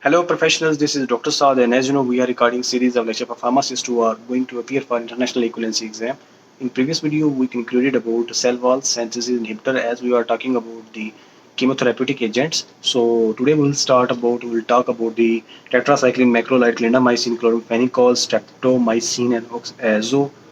Hello, professionals. This is Dr. Saad, and as you know, we are recording series of lecture for pharmacists who are going to appear for international equivalency exam. In previous video, we concluded about cell wall synthesis inhibitor as we are talking about the chemotherapeutic agents. So today we'll talk about the tetracycline, macrolide, clindamycin, chloramphenicol, streptomycin, and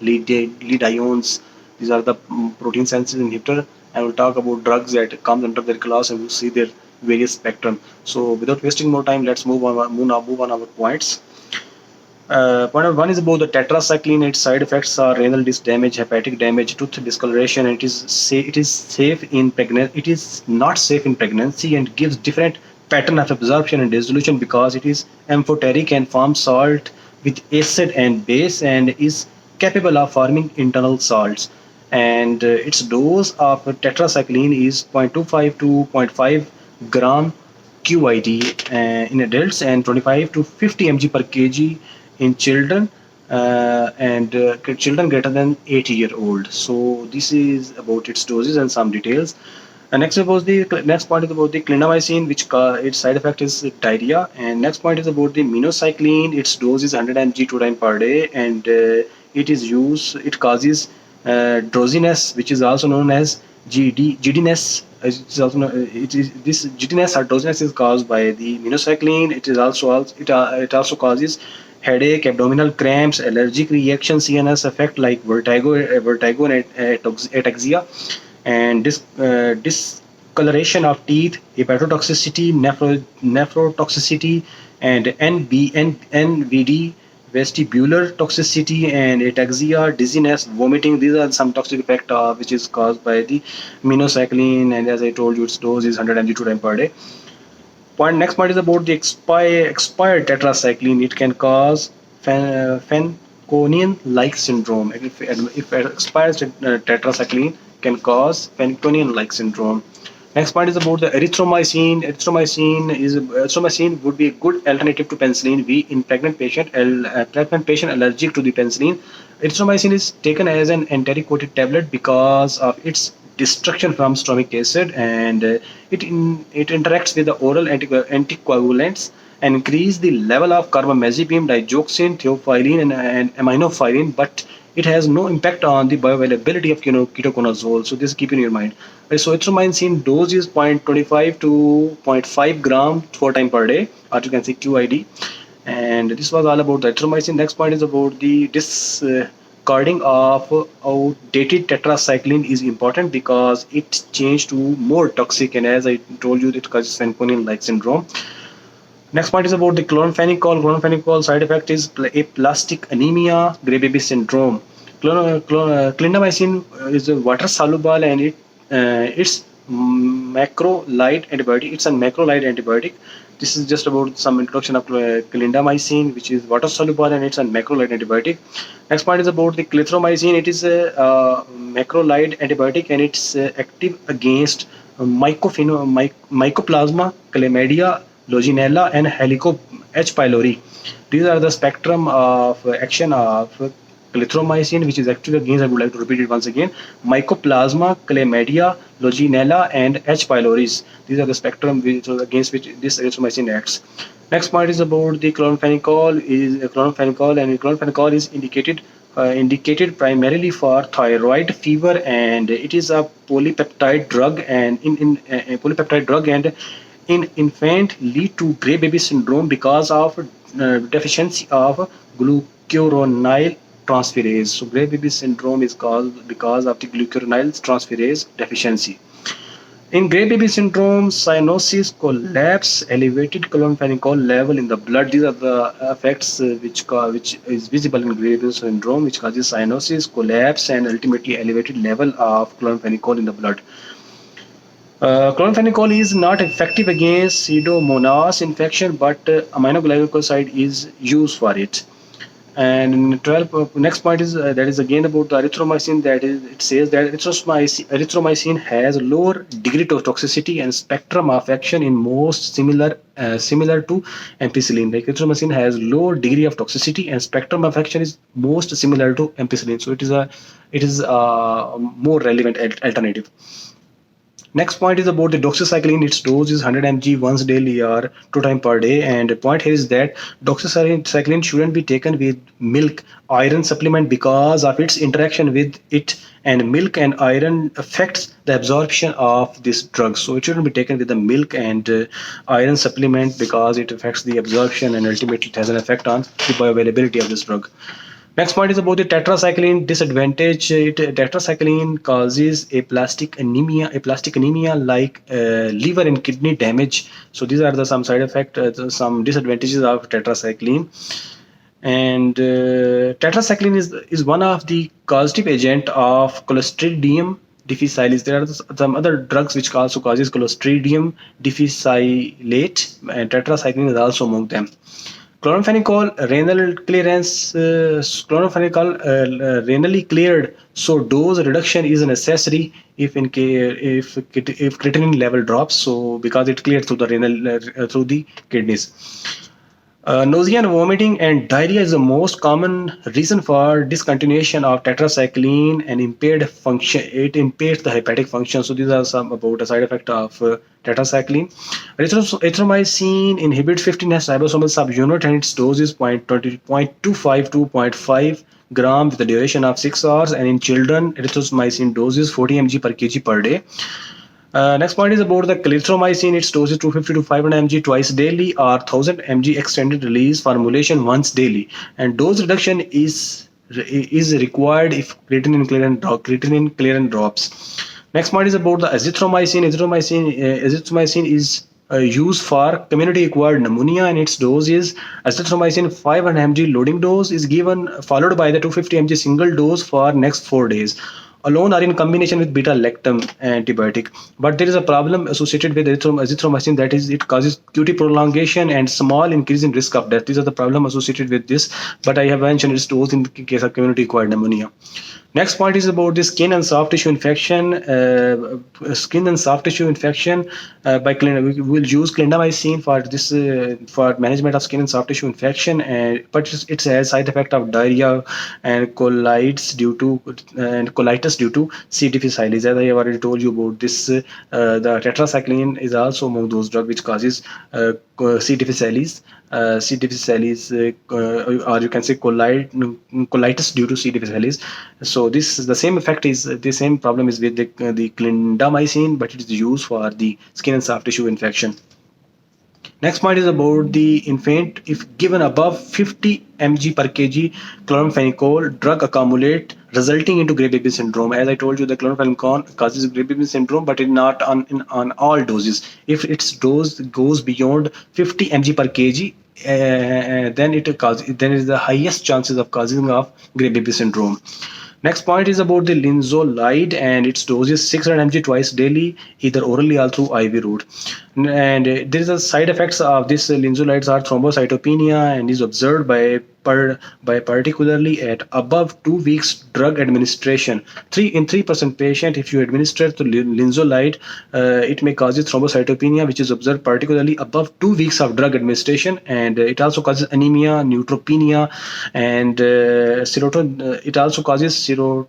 azolidiones. These are the protein synthesis inhibitor, and we'll talk about drugs that come under their class, and we'll see their various spectrum. So without wasting more time, let's move on our points. Point number one is about the tetracycline. Its side effects are renal disc damage, hepatic damage, tooth discoloration. And it is safe in pregnancy. It is not safe in pregnancy and gives different pattern of absorption and dissolution because it is amphoteric and forms salt with acid and base and is capable of forming internal salts. And its dose of tetracycline is 0.25 to zero point 0.5 gram QID in adults and 25 to 50 mg per kg in children and children greater than 8 year old. So this is about its doses and some details. Next point is about the clindamycin, which its side effect is diarrhea. And next point is about the minocycline. Its dose is 100 mg 2 times per day, and it is used. It causes drowsiness, which is also known as giddiness. It's also it is this giddiness or drowsiness is caused by the minocycline. It also causes headache, abdominal cramps, allergic reaction, CNS effect like vertigo and ataxia, and discoloration of teeth, hepatotoxicity, nephrotoxicity, and NVD, vestibular toxicity, and ataxia, dizziness, vomiting. These are some toxic effect which is caused by the minocycline, and as I told you, its dose is 100 mg 2 times per day. Next point is about the expired tetracycline. It can cause Fanconian-like syndrome. If it expires, tetracycline can cause Fanconian-like syndrome. Next point is about the erythromycin. Erythromycin would be a good alternative to penicillin. In pregnant patient allergic to the penicillin, erythromycin is taken as an enteric-coated tablet because of its destruction from stomach acid, and it interacts with the oral anticoagulants and increase the level of carbamazepine, digoxin, theophylline, and aminophylline, but it has no impact on the bioavailability of ketoconazole. So this keep in your mind. So erythromycin dose is 0.25 to zero point 0.5 gram 4 times per day, or you can say QID. And this was all about the erythromycin. Next point is about the discarding of outdated tetracycline is important because it changed to more toxic, and as I told you, it causes Fanconian-like syndrome. Next point is about the chloramphenicol. Chloramphenicol side effect is aplastic anemia, gray baby syndrome. Clindamycin is water soluble, and it's macrolide antibiotic. It's a macrolide antibiotic. This is just about some introduction of clindamycin, which is water soluble, and it's a macrolide antibiotic. Next point is about the clarithromycin. It is a macrolide antibiotic, and it's active against mycoplasma, chlamydia, Loginella, and Helico H. pylori. These are the spectrum of action of clarithromycin, which is active against, I would like to repeat it once again, Mycoplasma, Chlamydia, Loginella, and H. pylori. These are the spectrum against which this erythromycin acts. Next point is about the chloramphenicol is indicated primarily for thyroid fever, and it is a polypeptide drug, and in polypeptide drug, and in infant lead to gray baby syndrome because of deficiency of glucuronide transferase. So gray baby syndrome is caused because of the glucuronide transferase deficiency. In gray baby syndrome, cyanosis, collapse, elevated chloramphenicol level in the blood. These are the effects which is visible in gray baby syndrome, which causes cyanosis, collapse, and ultimately elevated level of chloramphenicol in the blood. Chloramphenicol is not effective against pseudomonas infection, but aminoglycoside is used for it. And 12 next point is that is again about the erythromycin. That is, it says that erythromycin has lower degree of toxicity and spectrum of action in most similar to ampicillin. Like erythromycin has low degree of toxicity and spectrum of action is most similar to ampicillin. So it is a more relevant alternative. Next point is about the doxycycline. Its dose is 100 mg once daily or 2 times per day. And the point here is that doxycycline shouldn't be taken with milk iron supplement because of its interaction with it. And milk and iron affects the absorption of this drug. So it shouldn't be taken with the milk and iron supplement because it affects the absorption and ultimately it has an effect on the bioavailability of this drug. Next point is about the tetracycline disadvantage. Tetracycline causes a plastic anemia like liver and kidney damage. So these are the some side effect, some disadvantages of tetracycline. And tetracycline is one of the causative agent of Clostridium difficile. There are some other drugs which also causes Clostridium difficile, and tetracycline is also among them. Chloramphenicol renal clearance, renally cleared, so dose reduction is necessary if creatinine level drops. So because it cleared through the renal through the kidneys. Nausea and vomiting and diarrhea is the most common reason for discontinuation of tetracycline and impaired function. It impairs the hepatic function. So these are some about the side effect of tetracycline. Erythromycin inhibits 15S ribosomal subunit and its dose is 0.25 to 0.5 gram with a duration of 6 hours. And in children, erythromycin dose is 40 mg per kg per day. Next point is about the clarithromycin. Its dose is 250 to 500 mg twice daily or 1000 mg extended release formulation once daily. And dose reduction is required if creatinine clearance drops. Next point is about the azithromycin. Azithromycin is used for community acquired pneumonia and its dose is azithromycin 500 mg loading dose is given followed by the 250 mg single dose for next 4 days alone or in combination with beta lactam antibiotic. But there is a problem associated with azithromycin, that is it causes QT prolongation and small increase in risk of death. These are the problem associated with this, but I have mentioned its dose in case of community acquired pneumonia. Next point is about the skin and soft tissue infection. Skin and soft tissue infection we will use clindamycin for this for management of skin and soft tissue infection, but it has side effect of diarrhea and colitis due to C. difficile. As I have already told you about this, the tetracycline is also among those drugs which causes C. difficile. C. difficile, or you can say colitis due to C. difficile. So this the same effect is the same problem is with the clindamycin, but it is used for the skin and soft tissue infection. Next point is about the infant. If given above 50 mg per kg chloramphenicol, drug accumulate resulting into Gray baby syndrome. As I told you, the chloramphenicol causes Gray baby syndrome, but it's not on all doses. If its dose goes beyond 50 mg per kg, then then is the highest chances of causing of Gray baby syndrome. Next point is about the linezolid and its dose is 600 mg twice daily, either orally or through IV route. And there is a side effects of this linezolides are thrombocytopenia and is observed by particularly at above 2 weeks drug administration. 3% patient, if you administer the linezolide, it may cause thrombocytopenia, which is observed particularly above 2 weeks of drug administration, and it also causes anemia, neutropenia, and it also causes serotonic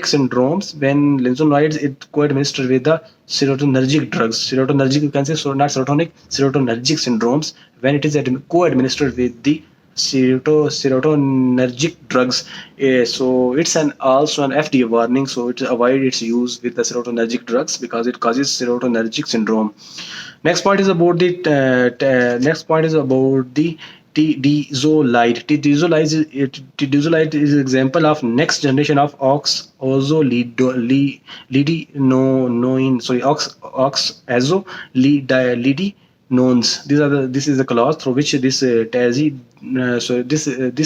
syndromes when linezolides it co-administered with the serotonergic drugs. Serotonergic, you can say, so not serotonic, serotonergic syndromes when it is co-administered with the serotonergic drugs. So it's also an FDA warning. So it avoid its use with the serotonergic drugs because it causes serotonergic syndrome. Next point is about the T-dezolide. T-dezolide is an example of next generation of oxazolidinones. This is the clause through which this this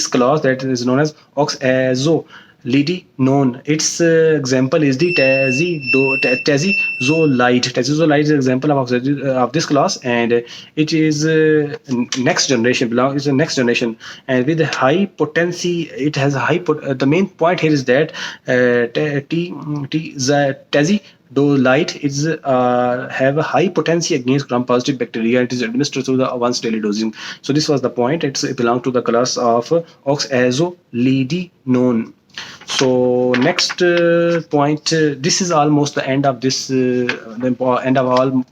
clause that is known as oxazolidinone. Its example is the tazizolide. Tazizolide is an example of this class, and it is next generation. Is a next generation, and with high potency. It has high. The main point here is that tazizolide is have a high potency against gram-positive bacteria. It is administered through the once daily dosing. So this was the point. It belongs to the class of oxazolidinone. So next point, this is almost the end of this, end of all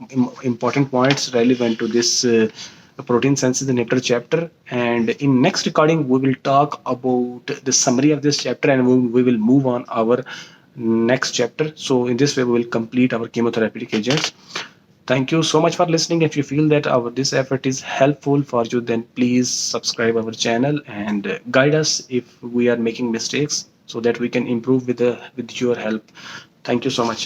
important points relevant to this protein synthesis inhibitor chapter. And in next recording, we will talk about the summary of this chapter, and we will move on our next chapter. So in this way, we will complete our chemotherapeutic agents. Thank you so much for listening. If you feel that our this effort is helpful for you, then please subscribe our channel and guide us if we are making mistakes, so that we can improve with your help. Thank you so much.